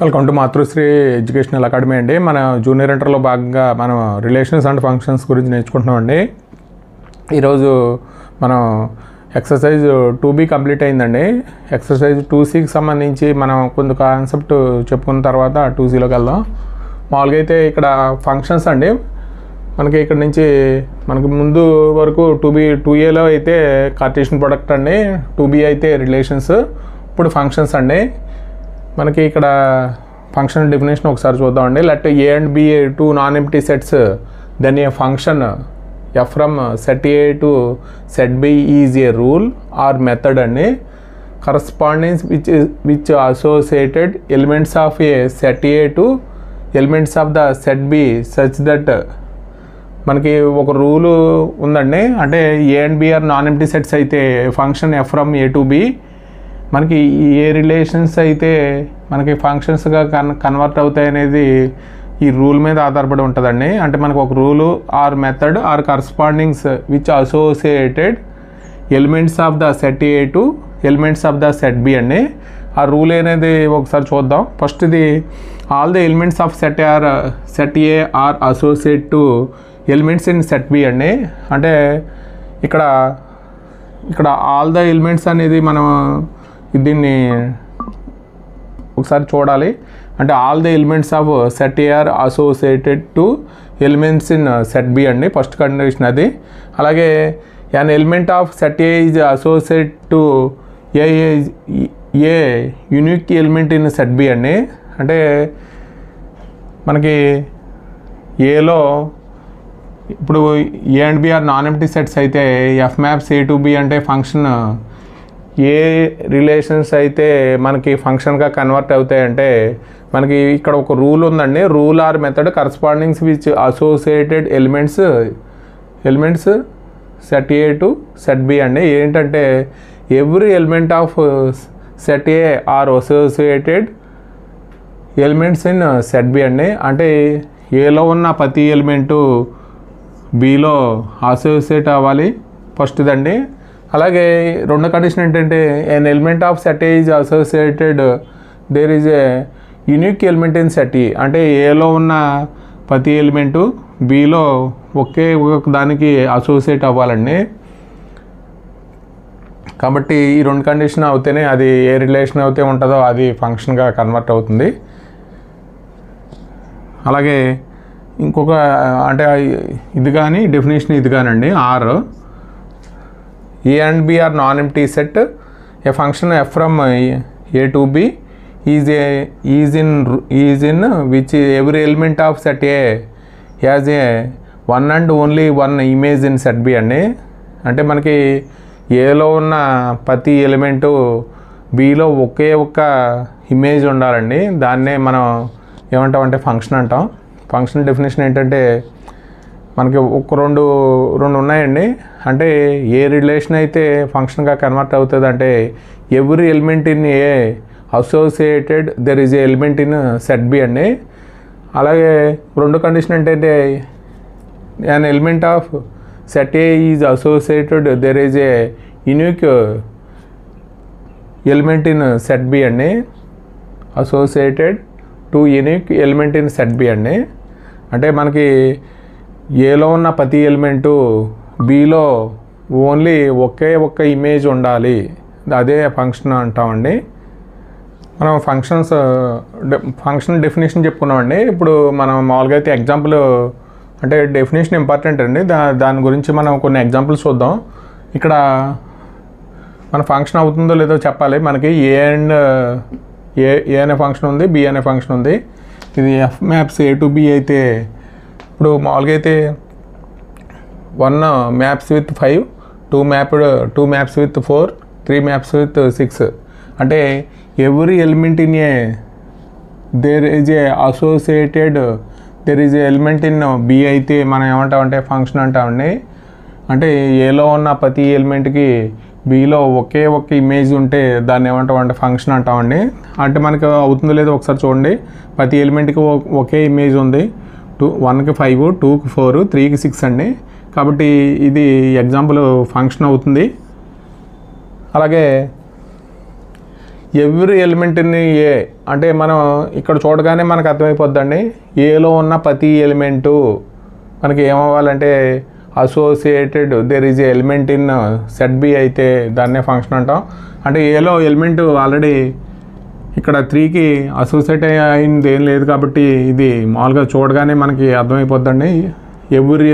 Welcome to Matrusri educational academy అండి. మన junior ఇంటర్లో భాగంగా మనం రిలేషన్స్ అండ్ ఫంక్షన్స్ గురించి నేర్చుకుంటున్నామండి. ఈరోజు మనం ఎక్సర్సైజ్ 2B కంప్లీట్ అయిందండి. ఎక్సర్సైజ్ 2Cకి సంబంధించి మనం కొంత కాన్సెప్ట్ చెప్పుకున్న తర్వాత 2Cలోకి వెళ్దాం. మామూలుగా అయితే ఇక్కడ ఫంక్షన్స్ అండి, మనకి ఇక్కడ నుంచి మనకి ముందు వరకు 2Aలో అయితే కార్టేషియన్ ప్రొడక్ట్ అండి, 2B అయితే రిలేషన్స్. ఇప్పుడు ఫంక్షన్స్ అండి. మనకి ఇక్కడ ఫంక్షన్ డెఫినేషన్ ఒకసారి చూద్దామండి. Let A and B two non-empty sets, then a function f from set A to set B is a rule or method అండి. Correspondence which associated elements of a set A to elements of the set B such that మనకి ఒక rule ఉందండి. అంటే A and B are non-empty sets అయితే function f from A to B మనకి ఏ relations అయితే మనకి ఫంక్షన్స్గా convert అవుతాయి అనేది ఈ రూల్ మీద ఆధారపడి ఉంటుందండి. అంటే మనకు ఒక rule or method or correspondence which associated elements of the set A to elements of the set B అండి. ఆ రూల్ అనేది ఒకసారి చూద్దాం. ఫస్ట్ ఇది all the elements of set A are associate to elements in set B అండి. అంటే ఇక్కడ all the elements అనేది మనం దీన్ని ఒకసారి చూడాలి. అంటే all the elements of set A are associated to elements in set B అండి, ఫస్ట్ కండిషన్ అది. అలాగే an element of set A is associate to a unique element in set B అండి. అంటే మనకి ఏలో ఇప్పుడు A and B are non empty sets అయితే F maps A to B అంటే ఫంక్షన్ ఏ రిలేషన్స్ అయితే మనకి ఫంక్షన్గా కన్వర్ట్ అవుతాయంటే మనకి ఇక్కడ ఒక రూల్ ఉందండి. Rule or method correspondence which associated elements set A to set B అండి. ఏంటంటే every element of set A are associated elements in set B అండి. అంటే ఏలో ఉన్న ప్రతి ఎలిమెంటు బిలో అసోసియేట్ అవ్వాలి ఫస్ట్దండి. అలాగే రెండో కండిషన్ ఏంటంటే an element of set A is associated there is a unique element in set E. అంటే ఏలో ఉన్న ప్రతి ఎలిమెంటు బిలో ఒకే ఒక దానికి అసోసియేట్ అవ్వాలండి. కాబట్టి ఈ రెండు కండిషన్ అవుతేనే అది ఏ రిలేషన్ అయితే ఉంటుందో అది ఫంక్షన్గా కన్వర్ట్ అవుతుంది. అలాగే ఇంకొక అంటే ఇది కానీ డెఫినేషన్ ఇది కానండి. R A and B are non-empty set. A function f from A to B is in which every element of set A has a one and only one image in set B అండి. అంటే మనకి ఏలో ఉన్న ప్రతి element below ఒకే ఒక్క image ఉండాలండి. దాన్నే మనం ఏమంటాం అంటే ఫంక్షన్ అంటాం. ఫంక్షన్ డెఫినేషన్ ఏంటంటే మనకి ఒక రెండు ఉన్నాయండి. అంటే ఏ రిలేషన్ అయితే ఫంక్షన్గా కన్వర్ట్ అవుతుంది అంటే every element in A associated there is a element in set B అండి. అలాగే రెండు కండిషన్ ఏంటంటే an element of set A is associated there is a unique element in set B అండి. Associated to unique element in set B అండి. అంటే మనకి ఏలో ఉన్న ప్రతి ఎలిమెంటు బిలో ఓన్లీ ఒక్క ఇమేజ్ ఉండాలి, అదే ఫంక్షన్ అంటామండి. మనం ఫంక్షన్ డెఫినేషన్ చెప్పుకున్నామండి. ఇప్పుడు మనం మామూలుగా అయితే ఎగ్జాంపుల్ అంటే డెఫినేషన్ ఇంపార్టెంట్ అండి, దాని గురించి మనం కొన్ని ఎగ్జాంపుల్స్ చూద్దాం. ఇక్కడ మన ఫంక్షన్ అవుతుందో లేదో చెప్పాలి. మనకి ఏ అనే ఫంక్షన్ ఉంది, బి అనే ఫంక్షన్ ఉంది. ఇది F maps A to B అయితే ఇప్పుడు మామూలుగా అయితే 1 maps with 5, 2 maps with 4, 3 maps with 6. అంటే every element in A there is a associated there is a element in B అయితే మనం ఏమంటామంటే ఫంక్షన్ అంటామండి. అంటే ఏలో ఉన్న ప్రతి ఎలిమెంట్కి బిలో ఒకే ఒక్క ఇమేజ్ ఉంటే దాన్ని ఏమంటామంటే ఫంక్షన్ అంటామండి. అంటే మనకు అవుతుందో లేదో ఒకసారి చూడండి. ప్రతి ఎలిమెంట్కి ఒకే ఇమేజ్ ఉంది. 1కి 5, 2కి 4, 3కి 6 అండి. కాబట్టి ఇది ఎగ్జాంపుల్ ఫంక్షన్ అవుతుంది. అలాగే ఎవ్రీ ఎలిమెంట్ ఇన్ ఏ అంటే మనం ఇక్కడ చూడగానే మనకు అర్థమైపోద్దండి. ఏలో ఉన్న ప్రతి ఎలిమెంటు మనకి ఏమవ్వాలంటే associated there is a element in set B అయితే దాన్నే ఫంక్షన్ అంటాం. అంటే ఏలో ఎలిమెంట్ ఆల్రెడీ ఇక్కడ 3కి అసోసియేట్ అయింది ఏం లేదు కాబట్టి ఇది మామూలుగా చూడగానే మనకి అర్థమైపోద్దండి. Every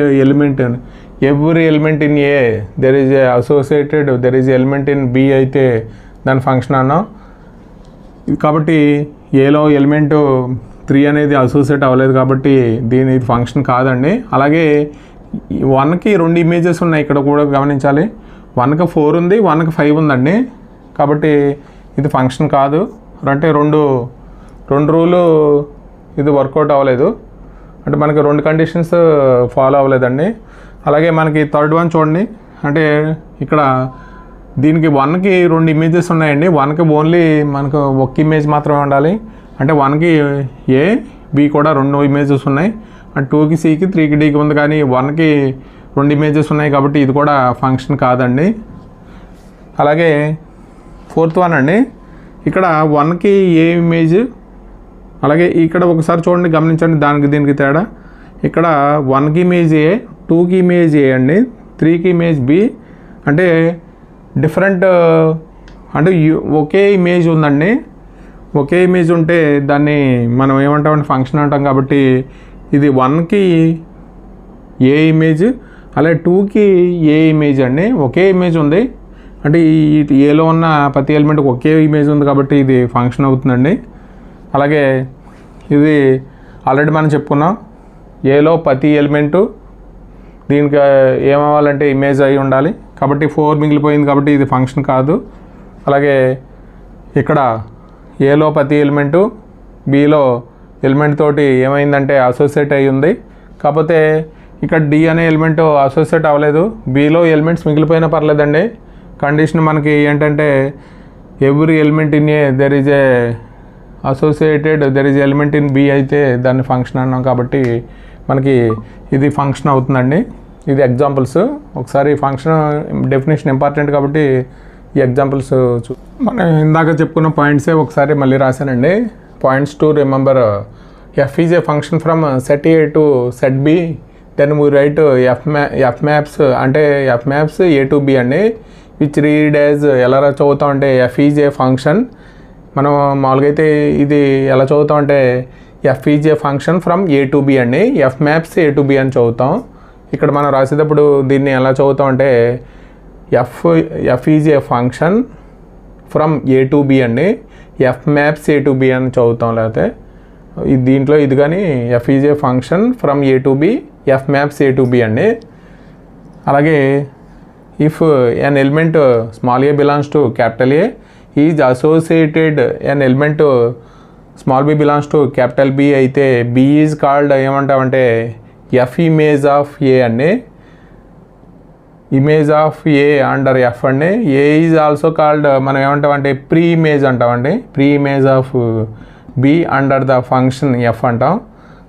element in A there is a associated there is element in B అయితే దాని ఫంక్షన్ అన్నాం. కాబట్టి ఏలో ఎలిమెంట్ 3 అనేది అసోసియేట్ అవ్వలేదు కాబట్టి దీని ఫంక్షన్ కాదండి. అలాగే 1కి 2 ఇమేజెస్ ఉన్నాయి, ఇక్కడ కూడా గమనించాలి. 1కి 4 ఉంది, 1కి 5 ఉందండి. కాబట్టి ఇది ఫంక్షన్ కాదు. అంటే రెండు రూలు ఇది వర్కౌట్ అవ్వలేదు, అంటే మనకి 2 కండిషన్స్ ఫాలో అవ్వలేదండి. అలాగే మనకి థర్డ్ వన్ చూడండి. అంటే ఇక్కడ దీనికి 1కి 2 ఇమేజెస్ ఉన్నాయండి. 1కి ఓన్లీ మనకు ఒక ఇమేజ్ మాత్రమే ఉండాలి. అంటే 1కి ఏ బి కూడా 2 ఇమేజెస్ ఉన్నాయి. అండ్ 2కి సికి 3కి డికి ఉంది, కానీ 1కి 2 ఇమేజెస్ ఉన్నాయి కాబట్టి ఇది కూడా ఫంక్షన్ కాదండి. అలాగే ఫోర్త్ వన్ అండి. ఇక్కడ 1కి ఏ ఇమేజ్, అలాగే ఇక్కడ ఒకసారి చూడండి, గమనించండి దానికి దీనికి తేడా. ఇక్కడ 1కి ఇమేజ్ ఏ, 2కి ఇమేజ్ ఏ అండి, 3కి ఇమేజ్ బి. అంటే డిఫరెంట్, అంటే ఒకే ఇమేజ్ ఉందండి. ఒకే ఇమేజ్ ఉంటే దాన్ని మనం ఏమంటామంటే ఫంక్షన్ అంటాం. కాబట్టి ఇది 1కి ఏ ఇమేజ్, అలాగే 2కి ఏ ఇమేజ్ అండి. ఒకే ఇమేజ్ ఉంది, అంటే ఈ ఏలో ఉన్న ప్రతి ఎలిమెంట్కి ఒకే ఇమేజ్ ఉంది కాబట్టి ఇది ఫంక్షన్ అవుతుందండి. అలాగే ఇది ఆల్రెడీ మనం చెప్పుకున్నాం, ఏలో ప్రతి ఎలిమెంటు దీనికి ఏమవ్వాలంటే ఇమేజ్ అయి ఉండాలి. కాబట్టి 4 మిగిలిపోయింది కాబట్టి ఇది ఫంక్షన్ కాదు. అలాగే ఇక్కడ ఏలో ప్రతి ఎలిమెంటు బిలో ఎలిమెంట్ తోటి ఏమైందంటే అసోసియేట్ అయి ఉంది. కాకపోతే ఇక్కడ డి అనే ఎలిమెంట్ అసోసియేట్ అవ్వలేదు. బిలో ఎలిమెంట్స్ మిగిలిపోయినా పర్లేదండి. కండిషన్ మనకి ఏంటంటే every element in A there is a associated there is element in B అయితే దాన్ని ఫంక్షన్ అన్నాం. కాబట్టి మనకి ఇది ఫంక్షన్ అవుతుందండి. ఇది ఎగ్జాంపుల్స్. ఒకసారి ఫంక్షన్ డెఫినేషన్ ఇంపార్టెంట్ కాబట్టి ఈ ఎగ్జాంపుల్స్ మనం ఇందాక చెప్పుకున్న పాయింట్సే ఒకసారి మళ్ళీ రాశానండి. Points to remember. F is a function from set A to set B, then we write f maps అంటే f maps A to B అండి. విచ్ రీడ్ యాజ్ ఎలా చదువుతాం అంటే ఎఫ్ ఈజ్ ఏ ఫంక్షన్. మనం మామూలుగా అయితే ఇది ఎలా చదువుతాం అంటే f is a function from A to B అండి. F maps A to B అని చదువుతాం. ఇక్కడ మనం రాసేటప్పుడు దీన్ని ఎలా చదువుతాం అంటే f is a function from A to B అండి. F maps A to B అని చదువుతాం. లేకపోతే దీంట్లో ఇది కానీ f is a function from A to B, f maps A to B అండి. అలాగే if an element small a belongs to capital A is associated an element small b belongs to capital B అయితే B is called ఏమంటామంటే F image of A అండి. Image of A under F అండి. A is also called మనం ఏమంటామంటే pre image అంటామండి. Pre image of B under the function F అంటాం.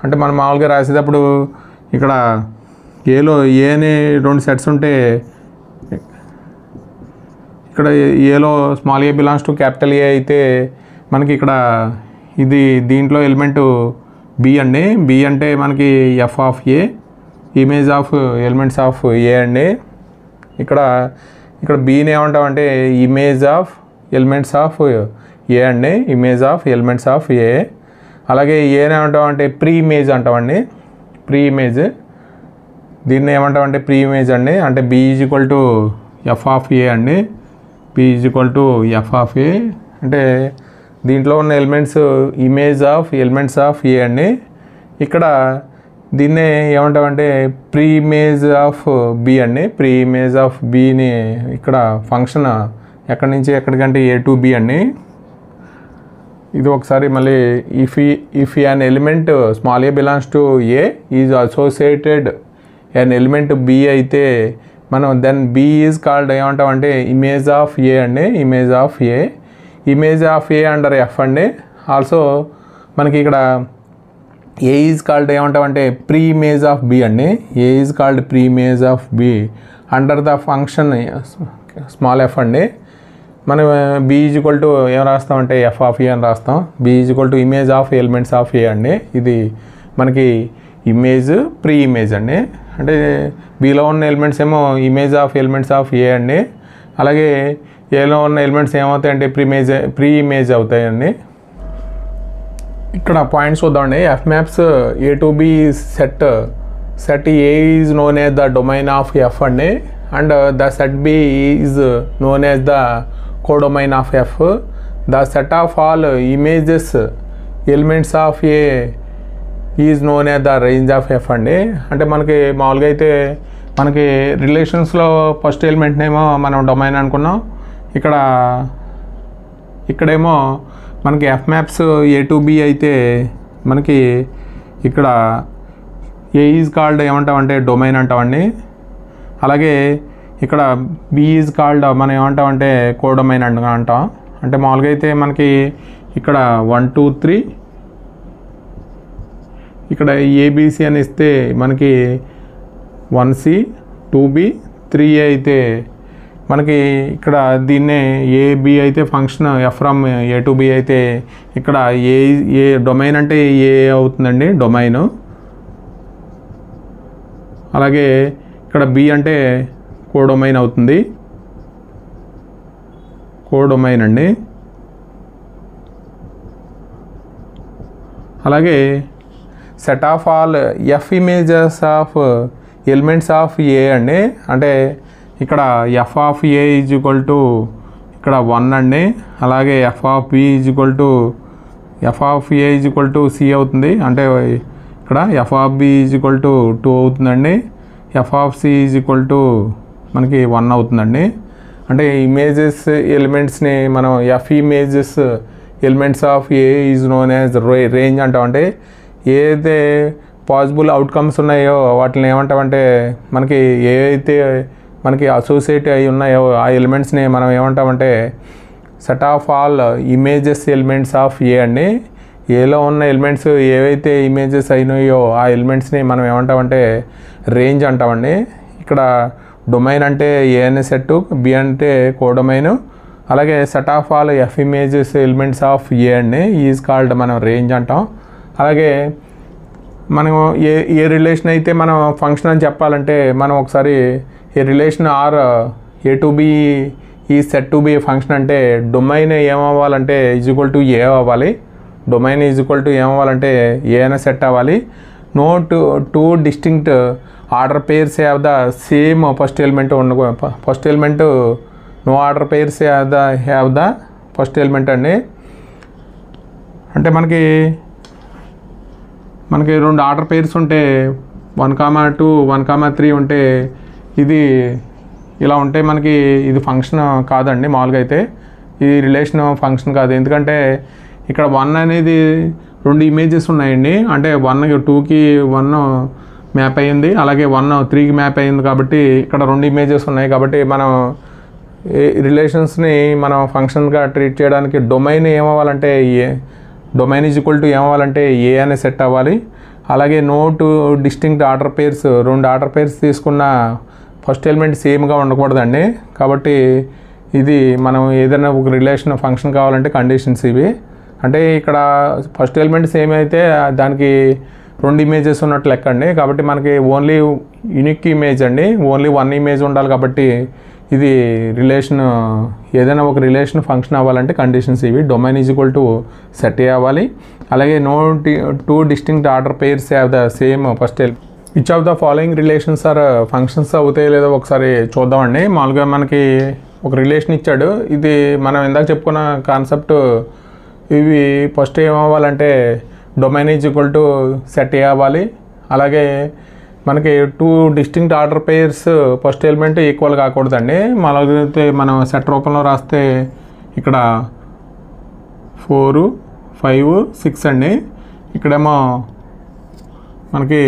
అంటే మనం మామూలుగా రాసేటప్పుడు ఇక్కడ ఏలో ఏ అనే 2 సెట్స్ ఉంటే ఇక్కడ ఏలో small a belongs to capital ఏ అయితే మనకి ఇక్కడ ఇది దీంట్లో ఎలిమెంటు బి అండి. బి అంటే మనకి f of A, image of elements of A అండి. ఇక్కడ బీని ఏమంటామంటే image of elements of A అండి, image of elements of A. అలాగే ఏని ఏమంటామంటే ప్రీ ఇమేజ్ అంటామండి. ప్రీ ఇమేజ్ దీన్ని ఏమంటామంటే ప్రీ ఇమేజ్ అండి. అంటే B is equal to f of A అండి. B is equal to f of A అంటే దీంట్లో ఉన్న elements image of elements of A అండి. ఇక్కడ దీన్నే ఏమంటామంటే ప్రీ ఇమేజ్ ఆఫ్ బి అండి. ప్రీ ఇమేజ్ ఆఫ్ బిని ఇక్కడ ఫంక్షన్ ఎక్కడి నుంచి ఎక్కడికంటే ఏ టు బి అండి. ఇది ఒకసారి మళ్ళీ if an element small a belongs to A is associated an element B అయితే మనం దెన్ బి ఈజ్ కాల్డ్ ఏమంటామంటే ఇమేజ్ ఆఫ్ ఏ అండి. Image of A, image of A under F అండి. ఆల్సో మనకి ఇక్కడ ఏ ఈజ్ కాల్డ్ ఏమంటామంటే pre image of B అండి. A is called pre image of B under the function small f అండి. మనం B equal to ఏం రాస్తామంటే F of A అని రాస్తాం. B equal to image of elements of A అండి. ఇది మనకి ఇమేజ్ ప్రీ ఇమేజ్ అండి. అంటే బిలో ఉన్న ఎలిమెంట్స్ ఏమో image of elements of A అండి. అలాగే ఏలో ఉన్న ఎలిమెంట్స్ ఏమవుతాయంటే ప్రీ ఇమేజ్ అవుతాయండి. ఇక్కడ పాయింట్స్ చూద్దామండి. F maps A to B set A is known as the domain of f అండి. And the set B is known as the codomain of f. The set of all images elements of A is known as the range of f అండి. అంటే మనకి మామూలుగా అయితే మనకి రిలేషన్స్లో first ఎలిమెంట్నేమో మనం domain అనుకున్నాం. ఇక్కడేమో మనకి F maps A to B అయితే మనకి ఇక్కడ ఏ ఈజ్ కాల్డ్ ఏమంటామంటే డొమైన్ అంటామండి. అలాగే ఇక్కడ బి ఈజ్ కాల్డ్ మనం ఏమంటామంటే కోడొమైన్ అంటాం. అంటే మామూలుగా అయితే మనకి ఇక్కడ 1 2 3 ఇక్కడ ఏబిసి అని ఇస్తే మనకి 1C 2B 3A అయితే మనకి ఇక్కడ దీన్నే ఏబి అయితే function F from A to B అయితే ఇక్కడ ఏ డొమైన్ అంటే ఏ అవుతుందండి డొమైన్. అలాగే ఇక్కడ బి అంటే కోడొమైన్ అవుతుంది, కోడొమైన్ అండి. అలాగే set of all f images of elements of A అండి. అంటే ఇక్కడ f of A is equal to ఇక్కడ 1 అండి. అలాగే f of B is equal to f of A is equal to C అవుతుంది. అంటే ఇక్కడ f of B is equal to 2 అవుతుందండి. F of C is equal to మనకి 1 అవుతుందండి. అంటే ఇమేజెస్ ఎలిమెంట్స్ని మనం f images elements of A is known as range అంటాం. అంటే ఏదైతే పాసిబుల్ అవుట్కమ్స్ ఉన్నాయో వాటిని ఏమంటామంటే మనకి ఏవైతే మనకి అసోసియేట్ అయి ఉన్నాయో ఆ ఎలిమెంట్స్ని మనం ఏమంటామంటే set of all images elements of A అండి. ఏలో ఉన్న ఎలిమెంట్స్ ఏవైతే ఇమేజెస్ అయినాయో ఆ ఎలిమెంట్స్ని మనం ఏమంటామంటే రేంజ్ అంటామండి. ఇక్కడ డొమైన్ అంటే ఏ అనే సెట్, బి అంటే కోడొమైన్. అలాగే set of all f images elements of A అండి ఈజ్ కాల్డ్ మనం రేంజ్ అంటాం. అలాగే మనం ఏ రిలేషన్ అయితే మనం ఫంక్షన్ అని చెప్పాలంటే మనం ఒకసారి a relation R A to B ఈ సెట్ టు బి ఫంక్షన్ అంటే డొమైన్ ఏమవ్వాలంటే ఈజ్ ఈక్వల్ టు ఏ అవ్వాలి. డొమైన్ ఈజ్ ఈక్వల్ టు ఏమవ్వాలంటే ఏ అనే సెట్ అవ్వాలి. No two distinct order pairs have the same first element first element no order pairs have the first element అండి. అంటే మనకి 2 order pairs ఉంటే 1,2 1,3 ఉంటే ఇది ఇలా ఉంటే మనకి ఇది ఫంక్షన్ కాదండి. మామూలుగా అయితే ఇది రిలేషన్ ఫంక్షన్ కాదు. ఎందుకంటే ఇక్కడ 1 అనేది 2 ఇమేజెస్ ఉన్నాయండి. అంటే 1 2కి 1 మ్యాప్ అయ్యింది, అలాగే 1 3కి మ్యాప్ అయ్యింది. కాబట్టి ఇక్కడ 2 ఇమేజెస్ ఉన్నాయి. కాబట్టి మనం రిలేషన్స్ని మనం ఫంక్షన్గా ట్రీట్ చేయడానికి డొమైన్ ఏమవ్వాలంటే డొమైన్ ఈజ్ ఈక్వల్ టు ఏమవ్వాలంటే ఏ అనే సెట్ అవ్వాలి. అలాగే no two distinct order pairs 2 order pairs తీసుకున్న ఫస్ట్ ఎలిమెంట్ సేమ్గా ఉండకూడదండి. కాబట్టి ఇది మనం ఏదైనా ఒక రిలేషన్ ఫంక్షన్ కావాలంటే కండిషన్స్ ఇవి. అంటే ఇక్కడ ఫస్ట్ ఎలిమెంట్ సేమ్ అయితే దానికి 2 ఇమేజెస్ ఉన్నట్టు లెక్క అండి. కాబట్టి మనకి ఓన్లీ యూనిక్ ఇమేజ్ అండి, ఓన్లీ 1 ఇమేజ్ ఉండాలి. కాబట్టి ఇది రిలేషన్ ఏదైనా ఒక రిలేషన్ ఫంక్షన్ అవ్వాలంటే కండిషన్స్ ఇవి. Domain is equal to set A అవ్వాలి. అలాగే no 2 distinct order pairs have the same first element. Which of the following relations are functions అవుతాయి లేదో ఒకసారి చూద్దామండి. మామూలుగా మనకి ఒక రిలేషన్ ఇచ్చాడు. ఇది మనం ఇందాక చెప్పుకున్న కాన్సెప్ట్. ఇవి ఫస్ట్ ఏమవ్వాలంటే domain is equal to set A అవ్వాలి. అలాగే మనకి 2 distinct order pairs first element equal కాకూడదండి. మళ్ళీ మనం సెట్ రూపంలో రాస్తే ఇక్కడ 4 5 6 అండి. ఇక్కడేమో మనకి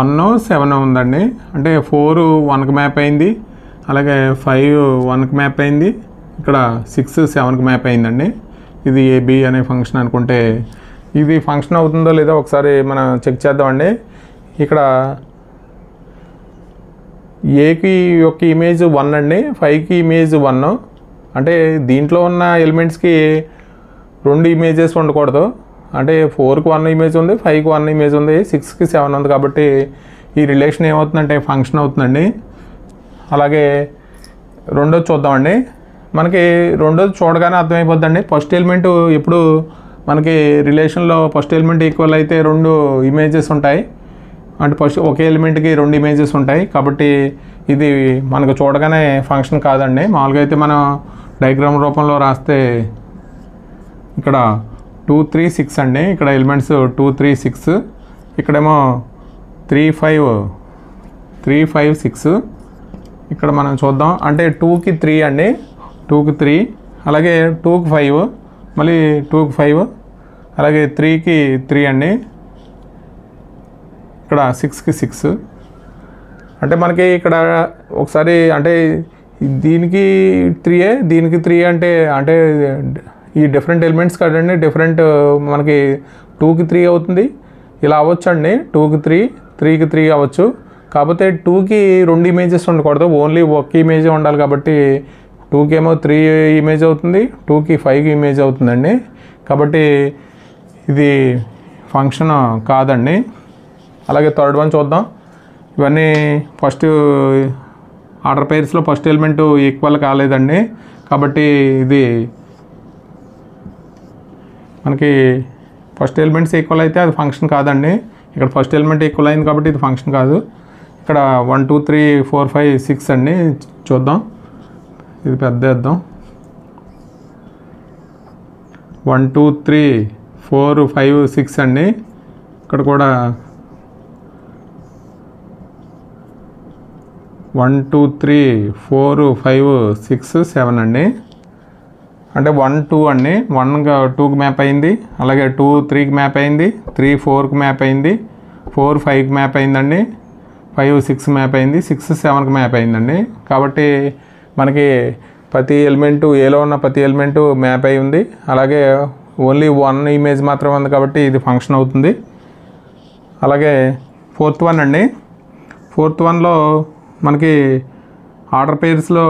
1 7 ఉందండి. అంటే 4 1కి మ్యాప్ అయింది, అలాగే 5 1కి మ్యాప్ అయింది, ఇక్కడ 6 7కి మ్యాప్ అయిందండి. ఇది ఏబి అనే ఫంక్షన్ అనుకుంటే ఇది ఫంక్షన్ అవుతుందో లేదో ఒకసారి మనం చెక్ చేద్దామండి. ఇక్కడ ఏకి యొక్క ఇమేజ్ 1 అండి, 5కి ఇమేజ్ 1, అంటే దీంట్లో ఉన్న ఎలిమెంట్స్కి 2 ఇమేజెస్ ఉండకూడదు. అంటే 4కి 1 ఇమేజ్ ఉంది, 5కి 1 ఇమేజ్ ఉంది, 6కి 7 ఉంది. కాబట్టి ఈ రిలేషన్ ఏమవుతుందంటే ఫంక్షన్ అవుతుందండి. అలాగే రెండోది చూద్దామండి. మనకి రెండోది చూడగానే అర్థమైపోద్దండి. ఫస్ట్ ఎలిమెంట్ ఇప్పుడు మనకి రిలేషన్లో ఫస్ట్ ఎలిమెంట్ ఈక్వల్ అయితే 2 ఇమేజెస్ ఉంటాయి. అంటే ఫస్ట్ ఒకే ఎలిమెంట్కి 2 ఇమేజెస్ ఉంటాయి. కాబట్టి ఇది మనకు చూడగానే ఫంక్షన్ కాదండి. మామూలుగా అయితే మనం డయాగ్రామ్ రూపంలో రాస్తే ఇక్కడ 2 3 6 అండి. ఇక్కడ ఎలిమెంట్స్ 2 3 6, ఇక్కడేమో 3 5 6. ఇక్కడ మనం చూద్దాం. అంటే 2కి 3 అండి, 2కి 3, అలాగే 2కి 5, మళ్ళీ 2కి 5, అలాగే 3కి 3 అండి, ఇక్కడ 6కి 6. అంటే మనకి ఇక్కడ ఒకసారి అంటే దీనికి 3 దీనికి 3 అంటే ఈ డిఫరెంట్ ఎలిమెంట్స్ కదండి. డిఫరెంట్ మనకి 2కి 3 అవుతుంది, ఇలా అవ్వచ్చు అండి. 2కి 3, 3కి 3 అవ్వచ్చు. కాకపోతే 2కి 2 ఇమేజెస్ ఉండకూడదు, ఓన్లీ ఒక ఇమేజ్ ఉండాలి. కాబట్టి 2కి ఏమో 3 ఇమేజ్ అవుతుంది, 2కి 5 ఇమేజ్ అవుతుందండి. కాబట్టి ఇది ఫంక్షన్ కాదండి. అలాగే థర్డ్ వన్ చూద్దాం. ఇవన్నీ ఫస్ట్ ఆర్డర్ పేర్స్లో ఫస్ట్ ఎలిమెంట్ ఈక్వల్ కాలేదండి. కాబట్టి ఇది మనకి ఫస్ట్ ఎలిమెంట్స్ ఈక్వల్ అయితే అది ఫంక్షన్ కాదండి. ఇక్కడ ఫస్ట్ ఎలిమెంట్ ఈక్వల్ అయింది కాబట్టి ఇది ఫంక్షన్ కాదు. ఇక్కడ 1 2 3 4 5 6 అండి. చూద్దాం, ఇది పెద్ద వేద్దాం. 1 2 3 4 5 6 అండి. ఇక్కడ కూడా 1 2 3 4 5 6 7 అండి. అంటే 1 2 అండి, 1 2కి మ్యాప్ అయింది, అలాగే 2 3కి మ్యాప్ అయింది, 3 4కి మ్యాప్ అయింది, 4 5కి మ్యాప్ అయిందండి, 5 6 మ్యాప్ అయింది, 6 7కి మ్యాప్ అయిందండి. కాబట్టి మనకి ప్రతి ఎలిమెంటు ఏలో ఉన్న ప్రతి ఎలిమెంటు మ్యాప్ అయి ఉంది. అలాగే ఓన్లీ 1 ఇమేజ్ మాత్రమే ఉంది కాబట్టి ఇది ఫంక్షన్ అవుతుంది. అలాగే ఫోర్త్ వన్ అండి. ఫోర్త్ వన్లో మనకి ఆర్డర్ పేర్స్లో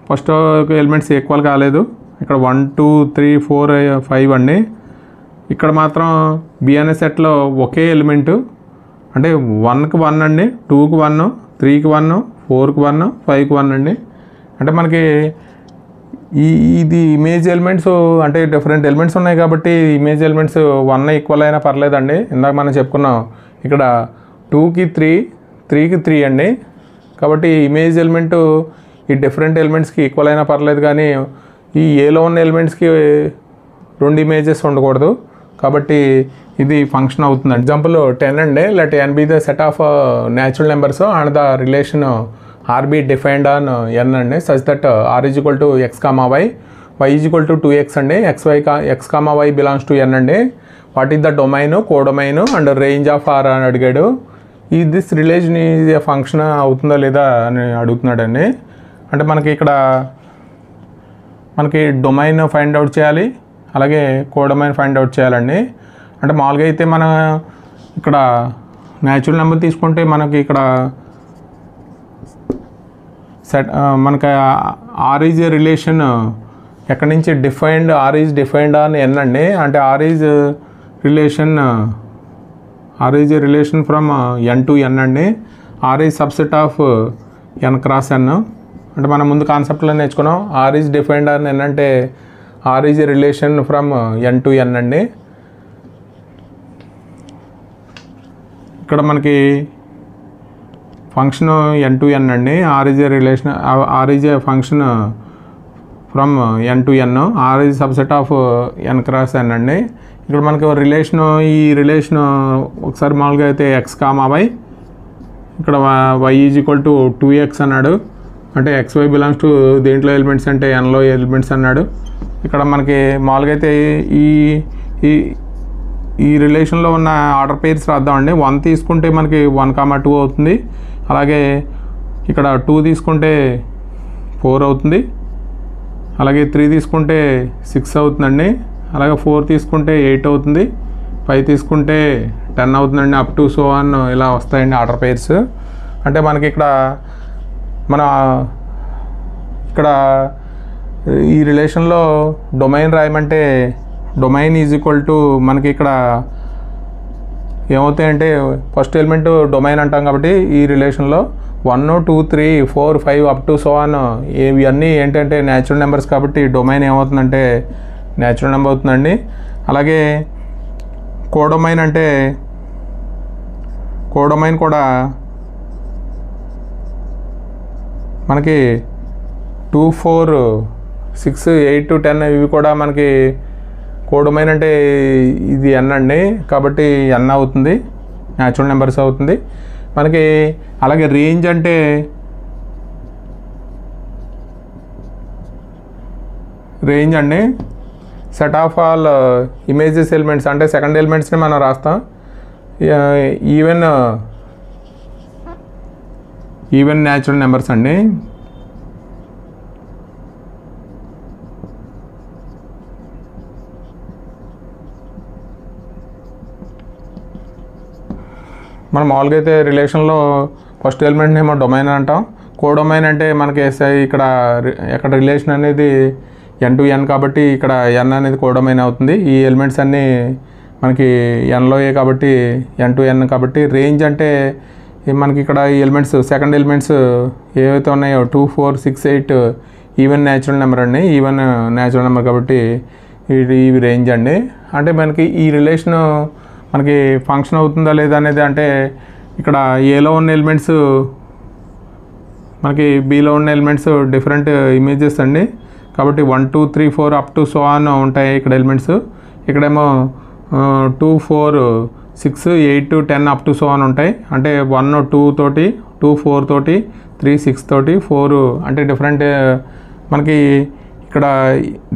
ఫస్ట్ ఎలిమెంట్స్ ఈక్వల్ కాలేదు. ఇక్కడ 1 2 3 4 5 అండి. ఇక్కడ మాత్రం బి అనే సెట్లో ఒకే ఎలిమెంటు, అంటే 1కి 1 అండి, 2కి 1, 3కి 1, 4కి 1, 5కి 1 అండి. అంటే మనకి ఇది ఇమేజ్ ఎలిమెంట్స్ అంటే డిఫరెంట్ ఎలిమెంట్స్ ఉన్నాయి కాబట్టి ఇమేజ్ ఎలిమెంట్స్ 1 ఈక్వల్ అయినా పర్లేదండి. ఇందాక మనం చెప్పుకున్నాం ఇక్కడ 2కి 3, 3కి 3 అండి. కాబట్టి ఇమేజ్ ఎలిమెంటు ఈ డిఫరెంట్ ఎలిమెంట్స్కి ఈక్వల్ అయినా పర్లేదు, కానీ ఈ ఏలో ఉన్న ఎలిమెంట్స్కి 2 ఇమేజెస్ ఉండకూడదు. కాబట్టి ఇది ఫంక్షన్ అవుతుంది. ఎగ్జాంపుల్ 10 అండి. Let n be the set of natural numbers and the relation R be defined on n అండి, such that R is equal to x, y, y is equal to 2x అండి, x, y belongs to n అండి. What is the domain, codomain and range of R అని అడిగాడు. ఈ this relation is a function అవుతుందా లేదా అని అడుగుతున్నాడండి. అంటే మనకి ఇక్కడ మనకి డొమైన్ ఫైండ్ అవుట్ చేయాలి, అలాగే కోడొమైన్ ఫైండ్ అవుట్ చేయాలండి. అంటే మామూలుగా అయితే మన ఇక్కడ న్యాచురల్ నెంబర్ తీసుకుంటే మనకి ఇక్కడ సెట్ మనకి ఆర్ ఈజ్ ఏ రిలేషన్ ఎక్కడి నుంచి defined, R is defined on N అండి. అంటే R is a relation from n to n అండి. R is subset of n cross n. అంటే మనం ముందు కాన్సెప్ట్లో నేర్చుకున్నాం. R is defined on n అంటే R is a relation from n to n అండి. ఇక్కడ మనకి ఫంక్షన్ n టు n అండి. R is a relation, R is a function from n to n, R is subset of n cross n అండి. ఇక్కడ మనకి ఈ relation ఒకసారి మామూలుగా అయితే x, y, ఇక్కడ y is equal to 2x అన్నాడు. అంటే xy బిలాంగ్స్ టు దేంట్లో ఎలిమెంట్స్ అంటే nలో ఎలిమెంట్స్ అన్నాడు. ఇక్కడ మనకి మామూలుగా అయితే ఈ రిలేషన్లో ఉన్న ఆర్డర్ పేర్స్ రాద్దామండి. 1 తీసుకుంటే మనకి 1, 2 అవుతుంది. అలాగే ఇక్కడ 2 తీసుకుంటే 4 అవుతుంది. అలాగే 3 తీసుకుంటే 6 అవుతుందండి. అలాగే 4 తీసుకుంటే 8 అవుతుంది. 5 తీసుకుంటే 10 అవుతుందండి. అప్ టు సో ఆన్ ఇలా వస్తాయండి ఆర్డర్ పేర్స్. అంటే మనకి ఇక్కడ ఈ రిలేషన్లో డొమైన్ రాయమంటే డొమైన్ ఈజ్ ఈక్వల్ టు మనకి ఇక్కడ ఏమవుతాయంటే ఫస్ట్ ఎలిమెంట్ డొమైన్ అంటాం కాబట్టి ఈ రిలేషన్లో 1 2 3 4 5 అప్ టు సో ఆన్ ఇవన్నీ ఏంటంటే న్యాచురల్ నెంబర్స్ కాబట్టి డొమైన్ ఏమవుతుందంటే న్యాచురల్ నెంబర్ అవుతుందండి. అలాగే కోడొమైన్ అంటే కోడొమైన్ కూడా మనకి 2 4 6 8 10 ఇవి కూడా మనకి కోడొమైన్ అంటే ఇది n అండి కాబట్టి n అవుతుంది, న్యాచురల్ నెంబర్స్ అవుతుంది మనకి. అలాగే రేంజ్ అంటే రేంజ్ అండి set of all images elements అంటే సెకండ్ ఎలిమెంట్స్ని మనం రాస్తాం. ఈవెన్ న్యాచురల్ నెంబర్స్ అండి. మనం మామూలుగా అయితే రిలేషన్లో ఫస్ట్ ఎలిమెంట్ని ఏమో డొమైన్ అంటాం. కోడొమైన్ అంటే మనకి ఇక్కడ రిలేషన్ అనేది n to n కాబట్టి ఇక్కడ n అనేది కోడొమైన్ అవుతుంది. ఈ ఎలిమెంట్స్ అన్నీ మనకి nలోయే కాబట్టి n to n కాబట్టి. రేంజ్ అంటే మనకి ఇక్కడ ఈ ఎలిమెంట్స్ సెకండ్ ఎలిమెంట్స్ ఏవైతే ఉన్నాయో 2 4 6 8 ఈవెన్ న్యాచురల్ నెంబర్ అండి, ఈవెన్ న్యాచురల్ నెంబర్ కాబట్టి ఇవి రేంజ్ అండి. అంటే మనకి ఈ రిలేషన్ మనకి ఫంక్షన్ అవుతుందా లేదా అనేది అంటే ఇక్కడ ఏలో ఉన్న ఎలిమెంట్స్ మనకి బీలో ఉన్న ఎలిమెంట్స్ డిఫరెంట్ ఇమేజెస్ అండి కాబట్టి 1 2 3 4 అప్ టు సో ఆన్ ఉంటాయి ఇక్కడ ఎలిమెంట్స్. ఇక్కడేమో 2 4 6 8 10 అప్ టు సో ఆన్ ఉంటాయి. అంటే 1 2 తోటి 2 4 తోటి 3 6 తోటి 4 అంటే డిఫరెంట్ మనకి ఇక్కడ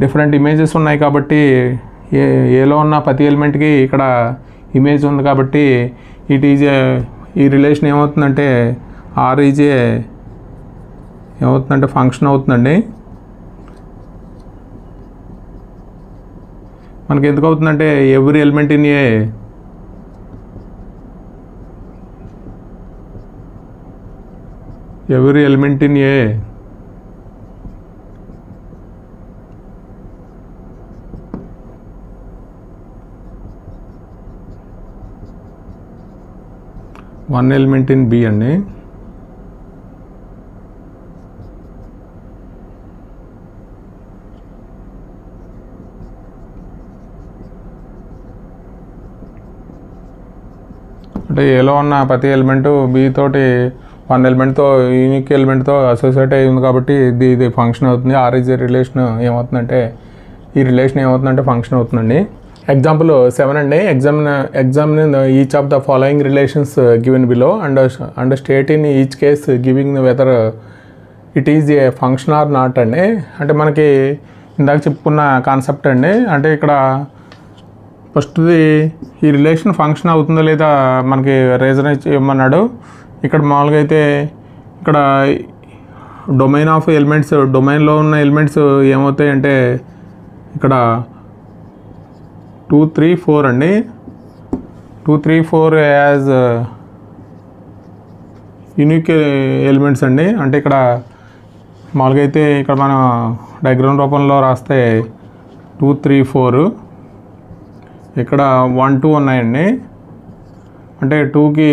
డిఫరెంట్ ఇమేజెస్ ఉన్నాయి కాబట్టి ఏలో ఉన్న ప్రతి ఎలిమెంట్కి ఇక్కడ ఇమేజ్ ఉంది కాబట్టి ఈ రిలేషన్ ఏమవుతుందంటే ఆర్ ఈజ్ ఏమవుతుందంటే ఫంక్షన్ అవుతుందండి. మనకి ఎందుకు అవుతుందంటే every element in A one element in B అండి. అంటే ఏలో ఉన్న ప్రతి ఎలిమెంట్ బి తోటి వన్ ఎలిమెంట్తో యూనిక్ ఎలిమెంట్తో అసోసియేట్ అయ్యి ఉంది కాబట్టి ఇది ఫంక్షన్ అవుతుంది. ఆర్ ఈజ్ రిలేషన్ ఏమవుతుందంటే ఈ రిలేషన్ ఏమవుతుందంటే ఫంక్షన్ అవుతుందండి. ఎగ్జాంపుల్ 7 అండి. Examine each of the following relations given below and state in each case giving whether it is a function are not అండి. అంటే మనకి ఇందాక చెప్పుకున్న కాన్సెప్ట్ అండి. అంటే ఇక్కడ ఫస్ట్ది ఈ రిలేషన్ ఫంక్షన్ అవుతుందో లేదా మనకి రీజన్ ఇవ్వమన్నాడు. ఇక్కడ మామూలుగా అయితే ఇక్కడ డొమైన్ ఆఫ్ ఎలిమెంట్స్ డొమైన్లో ఉన్న ఎలిమెంట్స్ ఏమవుతాయి అంటే ఇక్కడ 2 3 4 అండి. 2 3 4 యాజ్ యూనిక్ ఎలిమెంట్స్ అండి. అంటే ఇక్కడ మామూలుగా అయితే ఇక్కడ మనం డయాగ్రామ్ రూపంలో రాస్తే 2 3 4 ఇక్కడ 1 2 ఉన్నాయండి. అంటే 2కి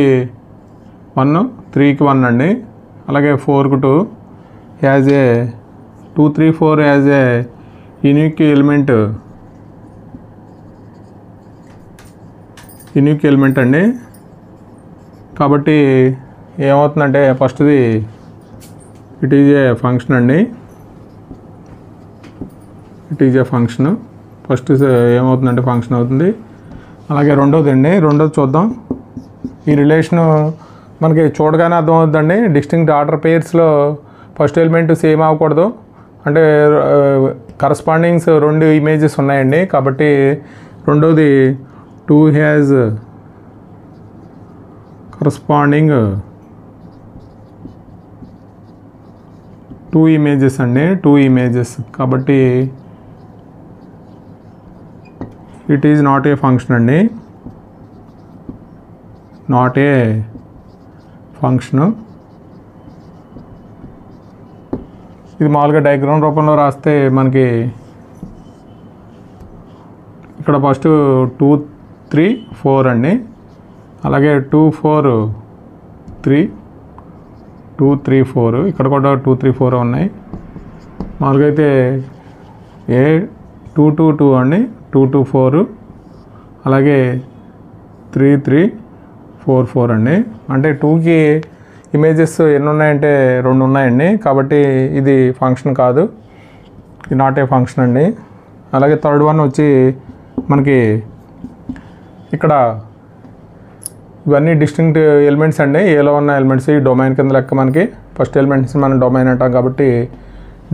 1 3కి 1 అండి. అలాగే 4కి 2 as a 2 3 4 as a unique element అండి. కాబట్టి ఏమవుతుందంటే ఫస్ట్ది ఇట్ ఈజ్ ఏ ఫంక్షన్ అండి. It is a function first ఏమవుతుందంటే ఫంక్షన్ అవుతుంది. అలాగే రెండోది చూద్దాం. ఈ రిలేషను మనకి చూడగానే అర్థమవుతుందండి. డిస్టింక్ట్ ఆర్డర్ పేర్స్లో ఫస్ట్ ఎలిమెంట్ సేమ్ అవ్వకూడదు. అంటే కరస్పాండింగ్స్ 2 ఇమేజెస్ ఉన్నాయండి. కాబట్టి రెండోది 2 హ్యాజ్ కరస్పాండింగ్ 2 ఇమేజెస్ అండి. 2 ఇమేజెస్ కాబట్టి it is not a function అండి. Not a function. ఇది మామూలుగా డయాగ్రామ్ రూపంలో రాస్తే మనకి ఇక్కడ ఫస్ట్ 2 3 4 అండి, అలాగే 2 4 3 2 3 4, ఇక్కడ కూడా 2 3 4 ఉన్నాయి. మామూలుగా అయితే ఏ 2 2 2 అండి, 2 2 4, అలాగే 3 3 4 4 అండి. అంటే 2కి ఇమేజెస్ ఎన్ని ఉన్నాయంటే 2 ఉన్నాయండి, కాబట్టి ఇది ఫంక్షన్ కాదు, ఇది నాట్ ఏ ఫంక్షన్ అండి. అలాగే థర్డ్ వన్ వచ్చి మనకి ఇక్కడ ఇవన్నీ డిస్టింక్ట్ ఎలిమెంట్స్ అండి, ఏలో ఉన్న ఎలిమెంట్స్ ఈ డొమైన్ కింద లెక్క. మనకి ఫస్ట్ ఎలిమెంట్స్ మనం డొమైన్ అంటాం కాబట్టి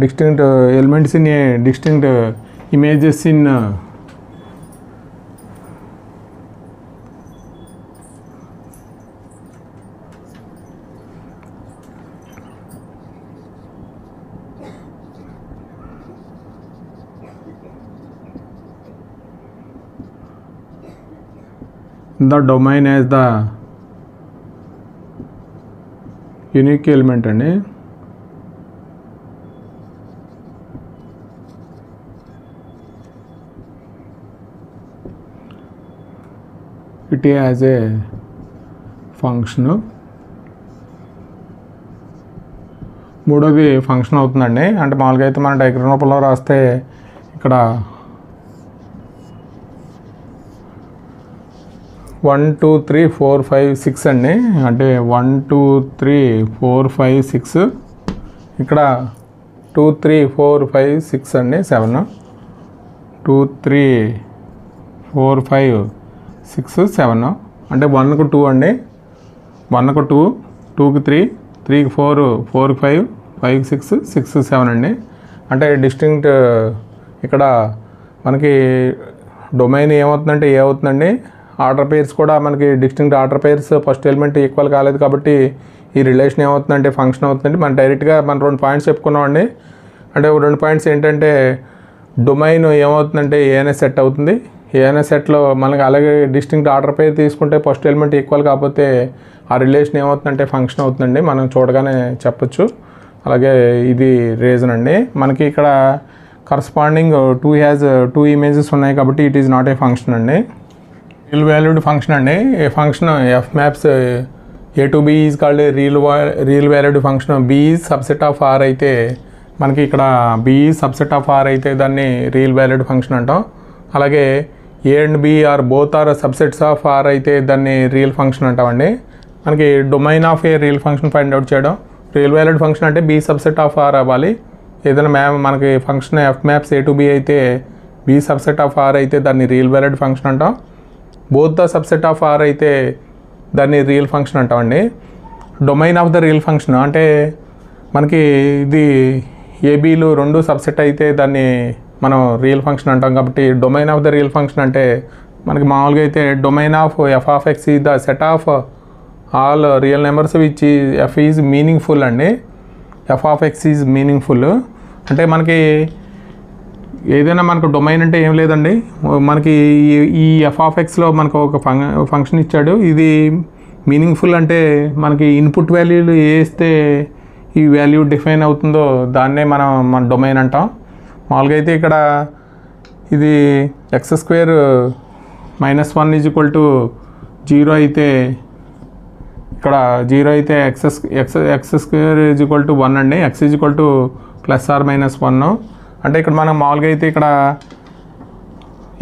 distinct elements in a distinct images in the domain as the unique element అండి. it as a function. మూడోది ఫంక్షన్ అవుతుందండి. అంటే మామూలుగా అయితే మన డయాగ్రామ్ రూపంలో రాస్తే ఇక్కడ 1 2 3 4 5 6 అండి, అంటే 1 2 3 4 5 6, ఇక్కడ 2 3 4 5 6 అండి 7, 2 3 4 5 6 7, అంటే 1కు 2 అండి, 1కు 2, 2కి 3, 3కి 4, 4కి 5, 5కి 6, 6కి 7 అండి. అంటే డిస్టింక్ట్ ఇక్కడ మనకి డొమైన్ ఏమవుతుందంటే ఏ అవుతుందండి, ఆర్డర్ పేర్స్ కూడా మనకి distinct order pairs first element equal కాలేదు కాబట్టి ఈ రిలేషన్ ఏమవుతుందంటే ఫంక్షన్ అవుతుందండి. మనం డైరెక్ట్గా మనం 2 పాయింట్స్ చెప్పుకున్నామండి. అంటే 2 పాయింట్స్ ఏంటంటే డొమైన్ ఏమవుతుందంటే ఏఎన్ఎస్ సెట్ అవుతుంది, ఏఎన్ఎస్ సెట్లో మనకి అలాగే డిస్టింక్ట్ ఆర్డర్ పేర్ తీసుకుంటే ఫస్ట్ ఎలిమెంట్ ఈక్వల్ కాకపోతే ఆ రిలేషన్ ఏమవుతుందంటే ఫంక్షన్ అవుతుందండి, మనం చూడగానే చెప్పచ్చు. అలాగే ఇది రీజన్ అండి. మనకి ఇక్కడ కరస్పాండింగ్ 2 హ్యాజ్ 2 ఇమేజెస్ ఉన్నాయి కాబట్టి it is not a function అండి. రియల్ వాల్యూడ్ ఫంక్షన్ అండి. A function F maps A to B is called real valued function. B is subset of R అయితే మనకి ఇక్కడ B is subset of R అయితే దాన్ని real valued function అంటాం. అలాగే A and B are both are subsets of R అయితే దాన్ని real function అంటామండి. మనకి domain of a real function find out చేయడం. రియల్ వాల్యూడ్ ఫంక్షన్ అంటే బి సబ్సెట్ ఆఫ్ ఆర్ అవ్వాలి. ఏదైనా మనకి function F maps A to B అయితే బి సబ్సెట్ ఆఫ్ ఆర్ అయితే దాన్ని రియల్ వాల్యూడ్ ఫంక్షన్ అంటాం. Both the subset of R అయితే దాన్ని రియల్ ఫంక్షన్ అంటామండి. Domain of the real function అంటే మనకి ఇది ఏబీలు 2 సబ్సెట్ అయితే దాన్ని మనం రియల్ ఫంక్షన్ అంటాం కాబట్టి domain of the real function అంటే మనకి మామూలుగా అయితే domain of f of x is the set of all real numbers which f is meaningful అండి. F of x is meaningful అంటే మనకి ఏదైనా మనకు డొమైన్ అంటే ఏం లేదండి, మనకి ఈ ఎఫ్ ఆఫ్ ఎక్స్లో మనకు ఒక ఫంక్షన్ ఇచ్చాడు, ఇది మీనింగ్ఫుల్ అంటే మనకి ఇన్పుట్ వాల్యూలు వేస్తే ఈ వాల్యూ డిఫైన్ అవుతుందో దాన్నే మన డొమైన్ అంటాం. మామూలుగా అయితే ఇక్కడ ఇది ఎక్స్ స్క్వేర్ -1 = 0 అయితే ఇక్కడ 0 అయితే ఎక్స్ స్క్వేర్ = 1 అండి. ఎక్స్ = +or-1 అంటే ఇక్కడ మనం మామూలుగా అయితే ఇక్కడ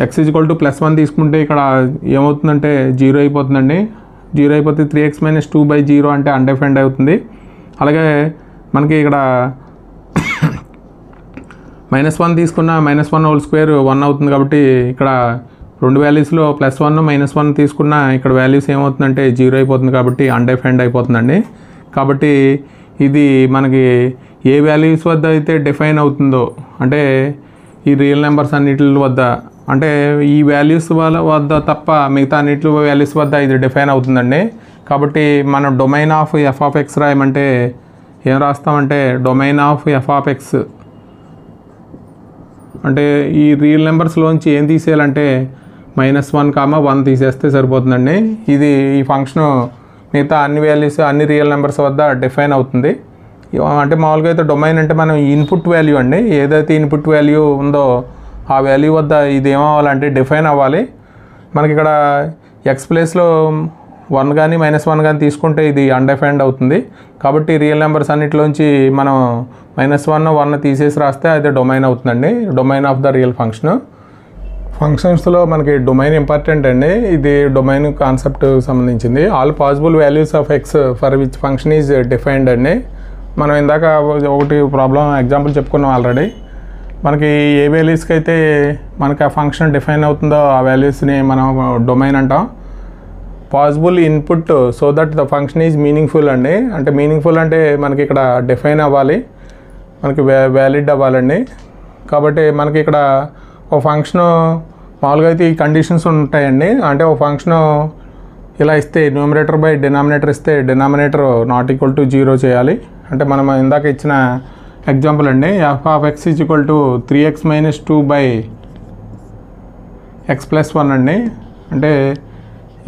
x +1 తీసుకుంటే ఇక్కడ ఏమవుతుందంటే 0 అయిపోతుందండి. 0 అయిపోతే 3x - 2/0 అంటే అన్డిఫైన్డ్ అవుతుంది. అలాగే మనకి ఇక్కడ -1 తీసుకున్న -1² 1 అవుతుంది కాబట్టి ఇక్కడ 2 వాల్యూస్లో +1 -1 తీసుకున్న ఇక్కడ వాల్యూస్ ఏమవుతుందంటే 0 అయిపోతుంది కాబట్టి అన్డిఫైన్డ్ అయిపోతుందండి. కాబట్టి ఇది మనకి ఏ వాల్యూస్ వద్ద అయితే డిఫైన్ అవుతుందో అంటే ఈ రియల్ నెంబర్స్ అన్నిటి వద్ద అంటే ఈ వాల్యూస్ వద్ద తప్ప మిగతా అన్నిటి వాల్యూస్ వద్ద ఇది డిఫైన్ అవుతుందండి. కాబట్టి మనం domain of f of x రాయమంటే ఏం రాస్తామంటే domain of f of x అంటే ఈ రియల్ నెంబర్స్లోంచి ఏం తీసేయాలంటే -1, 1 తీసేస్తే సరిపోతుందండి. ఇది ఈ ఫంక్షన్ మిగతా అన్ని వాల్యూస్ అన్ని రియల్ నెంబర్స్ వద్ద డిఫైన్ అవుతుంది. అంటే మామూలుగా అయితే డొమైన్ అంటే మనం ఇన్పుట్ వాల్యూ అండి, ఏదైతే ఇన్పుట్ వాల్యూ ఉందో ఆ వాల్యూ వద్ద ఇది ఏమవ్వాలంటే డిఫైన్ అవ్వాలి. మనకి ఇక్కడ ఎక్స్ ప్లేస్లో 1 కానీ -1 కానీ తీసుకుంటే ఇది అన్డిఫైన్డ్ అవుతుంది. కాబట్టి రియల్ నెంబర్స్ అన్నిటిలోంచి మనం -1 1 తీసేసి రాస్తే అది డొమైన్ అవుతుందండి, domain of the real function. ఫంక్షన్స్లో మనకి డొమైన్ ఇంపార్టెంట్ అండి, ఇది డొమైన్ కాన్సెప్ట్ సంబంధించింది. All possible values of X for which function is defined అండి. మనం ఇందాక ఒకటి ప్రాబ్లం ఎగ్జాంపుల్ చెప్పుకున్నాం ఆల్రెడీ. మనకి ఏ వాల్యూస్కి అయితే మనకి ఆ ఫంక్షన్ డిఫైన్ అవుతుందో ఆ వాల్యూస్ని మనం డొమైన్ అంటాం. Possible input so that the function is meaningful అండి. అంటే మీనింగ్ఫుల్ అంటే మనకి ఇక్కడ డిఫైన్ అవ్వాలి, మనకి వ్యాలిడ్ అవ్వాలండి. కాబట్టి మనకి ఇక్కడ ఒక ఫంక్షను మామూలుగా అయితే ఈ కండిషన్స్ ఉంటాయండి. అంటే ఒక ఫంక్షను ఇలా ఇస్తే న్యూమరేటర్ బై డినామినేటర్ ఇస్తే డినామినేటర్ నాట్ ఈక్వల్ టు 0 చేయాలి. అంటే మనం ఇందాక ఇచ్చిన ఎగ్జాంపుల్ అండి, f(x) = 3x - 2 / x + 1 అండి. అంటే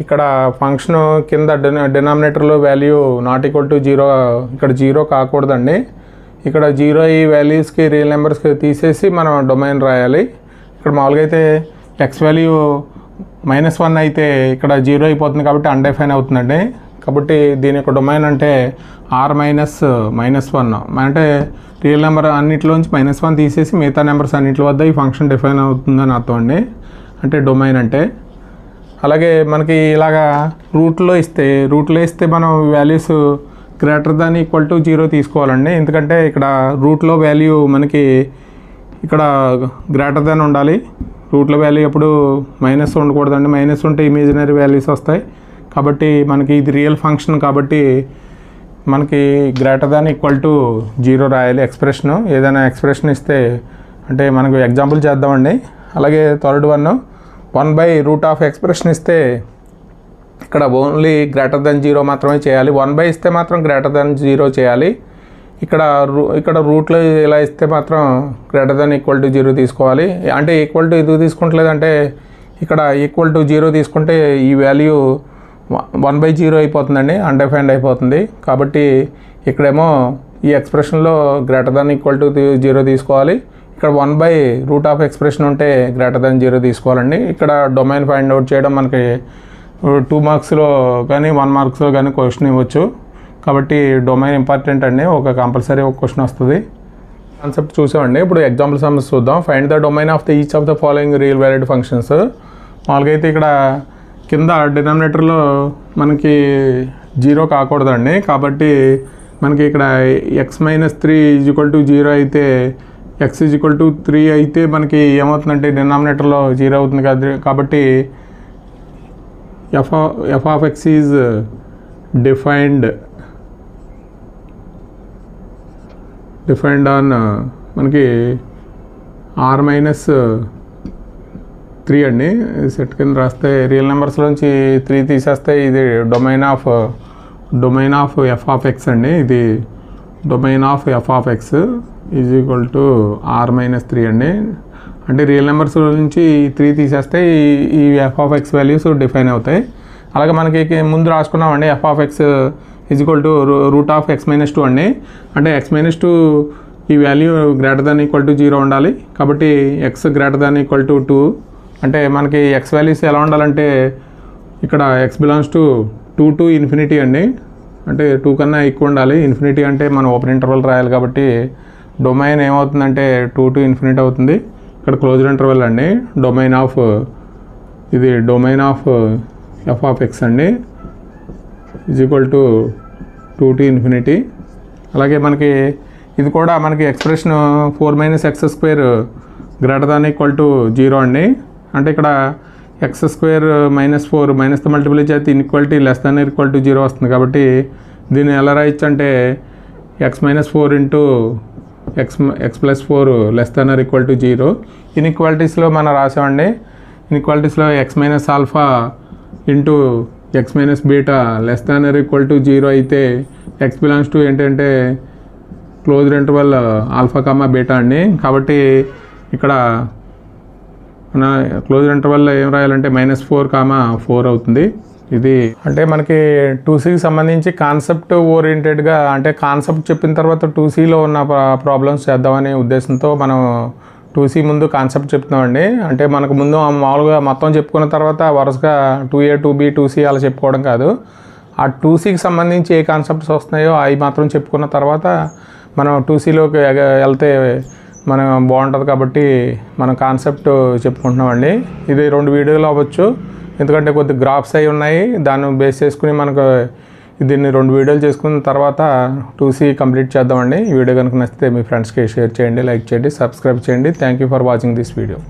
ఇక్కడ ఫంక్షన్ కింద డినామినేటర్లో వాల్యూ నాట్ ఈక్వల్ టు 0, ఇక్కడ 0 కాకూడదండి. ఇక్కడ 0 ఈ వాల్యూస్కి రియల్ నెంబర్స్కి తీసేసి మనం డొమైన్ రాయాలి. ఇక్కడ మామూలుగా అయితే ఎక్స్ వాల్యూ -1 అయితే ఇక్కడ 0 అయిపోతుంది కాబట్టి అన్డిఫైన్ అవుతుందండి. కాబట్టి దీని యొక్క డొమైన్ అంటే r - -1 అంటే రియల్ నెంబర్ అన్నింటిలోంచి -1 తీసేసి మిగతా నెంబర్స్ అన్నింటి వద్ద ఈ ఫంక్షన్ డిఫైన్ అవుతుందని అర్థం అండి, అంటే డొమైన్ అంటే. అలాగే మనకి ఇలాగా రూట్లో ఇస్తే మనం వాల్యూస్ > 0 తీసుకోవాలండి. ఎందుకంటే ఇక్కడ రూట్లో వాల్యూ మనకి ఇక్కడ గ్రేటర్ ఉండాలి. రూట్లో వాల్యూ ఎప్పుడు మైనస్ ఉండకూడదండి, మైనస్ ఉంటే ఇమేజినరీ వాల్యూస్ వస్తాయి. కాబట్టి మనకి ఇది రియల్ ఫంక్షన్ కాబట్టి మనకి > 0 రాయాలి ఎక్స్ప్రెషన్. ఏదైనా ఎక్స్ప్రెషన్ ఇస్తే అంటే మనకు ఎగ్జాంపుల్ చేద్దామండి. అలాగే థర్డ్ 1/√ ఎక్స్ప్రెషన్ ఇస్తే ఇక్కడ ఓన్లీ > 0 మాత్రమే చేయాలి. 1 ఇస్తే మాత్రం > 0 చేయాలి. ఇక్కడ రూట్లో ఇలా ఇస్తే మాత్రం > 0 తీసుకోవాలి. అంటే ఈక్వల్ టు ఎందుకు తీసుకుంటలేదంటే ఇక్కడ = 0 తీసుకుంటే ఈ వాల్యూ 1/0 అయిపోతుందండి, అన్డిఫైన్డ్ అయిపోతుంది. కాబట్టి ఇక్కడేమో ఈ ఎక్స్ప్రెషన్లో > 0 తీసుకోవాలి. ఇక్కడ 1/√ ఎక్స్ప్రెషన్ ఉంటే > 0 తీసుకోవాలండి. ఇక్కడ డొమైన్ ఫైండ్ అవుట్ చేయడం మనకి 2 మార్క్స్లో కానీ 1 మార్క్స్లో కానీ క్వశ్చన్ ఇవ్వచ్చు. కాబట్టి డొమైన్ ఇంపార్టెంట్ అండి, ఒక కంపల్సరీ ఒక క్వశ్చన్ వస్తుంది. కాన్సెప్ట్ చూసామండి. ఇప్పుడు ఎగ్జాంపుల్ సమ్స్ చూద్దాం. Find the domain of the each of the following real valued functions. మామూలుగా అయితే ఇక్కడ కింద డినామినేటర్లో మనకి 0 కాకూడదండి. కాబట్టి మనకి ఇక్కడ x - 3 = 0 అయితే x = 3 అయితే మనకి ఏమవుతుందంటే డినామినేటర్లో 0 అవుతుంది కదా. కాబట్టి f(x) ఈజ్ డిఫైన్డ్ ఆన్ మనకి r - 3 అండి. సెట్ కింద రాస్తే రియల్ నెంబర్స్లోంచి 3 తీసేస్తే ఇది డొమైన్ ఆఫ్ f(x) అండి. ఇది డొమైన్ ఆఫ్ f(x) = r - 3 అండి. అంటే రియల్ నెంబర్స్ నుంచి 3 తీసేస్తే ఈ f(x) వాల్యూస్ డిఫైన్ అవుతాయి. అలాగే మనకి ముందు రాసుకున్నామండి f(x) = √(x - 2) అండి. అంటే x - 2 ఈ వాల్యూ > 0 ఉండాలి. కాబట్టి x > 2 అంటే మనకి x వాల్యూస్ ఎలా ఉండాలంటే ఇక్కడ x > 2 to ∞ అండి. అంటే 2 కన్నా ఎక్కువ ఉండాలి. ఇన్ఫినిటీ అంటే మనం ఓపెన్ ఇంటర్వల్ రాయాలి కాబట్టి డొమైన్ ఏమవుతుందంటే 2 to ∞ అవుతుంది. ఇక్కడ క్లోజ్డ్ ఇంటర్వల్ అండి. డొమైన్ ఆఫ్ f(x) అండి = 2 to ∞. అలాగే మనకి ఇది కూడా మనకి ఎక్స్ప్రెషన్ 4 - x² > 0 అండి. అంటే ఇక్కడ x² - 4 మైనస్తో మల్టిప్లై చేస్తే ఇన్ఈక్వాలిటీ <= 0 వస్తుంది. కాబట్టి దీన్ని ఎలా రాయొచ్చు అంటే x - 4 × x + 4 <= 0. ఇన్ఈక్వాలిటీస్లో మనం రాసామండి. ఇన్ఈక్వాలిటీస్లో x - α × x - β <= 0 అయితే x > 2 ఏంటంటే క్లోజ్డ్ ఇంటర్వల్ α, β అండి. కాబట్టి ఇక్కడ మన క్లోజ్డ్ ఇంటర్వల్లో ఏం రాయాలంటే -4, 4 అవుతుంది. ఇది అంటే మనకి 2Cకి సంబంధించి కాన్సెప్ట్ ఓరియంటెడ్గా, అంటే కాన్సెప్ట్ చెప్పిన తర్వాత 2Cలో ఉన్న ప్రాబ్లమ్స్ చేద్దామనే ఉద్దేశంతో మనం 2C ముందు కాన్సెప్ట్ చెప్తున్నామండి. అంటే మనకు ముందు మామూలుగా మొత్తం చెప్పుకున్న తర్వాత వరుసగా 2A 2B 2C అలా చెప్పుకోవడం కాదు. ఆ 2Cకి సంబంధించి ఏ కాన్సెప్ట్స్ వస్తున్నాయో అవి మాత్రం చెప్పుకున్న తర్వాత మనం 2Cలోకి వెళ్తే మనం బాగుంటుంది కాబట్టి మనం కాన్సెప్ట్ చెప్పుకుంటున్నామండి. ఇది 2 వీడియోలు అవ్వచ్చు, ఎందుకంటే కొద్ది గ్రాఫ్స్ అవి ఉన్నాయి. దాన్ని బేస్ చేసుకుని మనకు దీన్ని 2 వీడియోలు చేసుకున్న తర్వాత 2C కంప్లీట్ చేద్దామండి. ఈ వీడియో కనుక నచ్చితే మీ ఫ్రెండ్స్కి షేర్ చేయండి, లైక్ చేయండి, సబ్స్క్రైబ్ చేయండి. Thank you for watching this video.